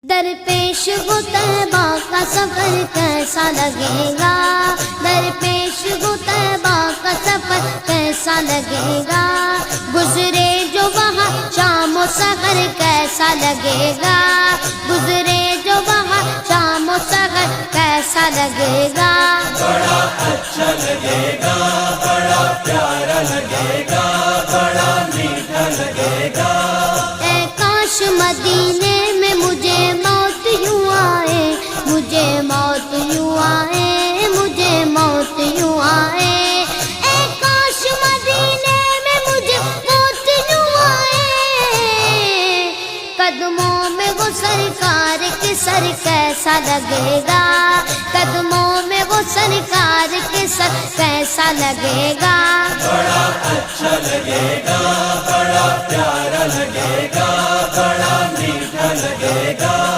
درپیش ہو طیبہ کا سفر کیسا لگے گا، درپیش ہو طیبہ کا سفر کیسا لگے گا، گزرے جو وہاں شام و سحر کیسا لگے گا، گزرے جو وہاں شام و سحر کیسا لگے گا، بڑا اچھا لگے گا، بڑا پیارا لگے گا، بڑا میٹھا لگے گا۔ اے کاش مدینے میں مجھے موت یوں آئے، مجھے موت یوں آئے، مجھے موت یوں آئے، اے کاش مدینے میں مجھے موت یوں آئے، قدموں میں وہ سرکار کے سر کیسا لگے گا، قدموں میں وہ سرکار کے سر کیسا لگے گا، بڑا اچھا لگے گا، بڑا پیارا لگے گا، بڑا میٹھا لگے گا۔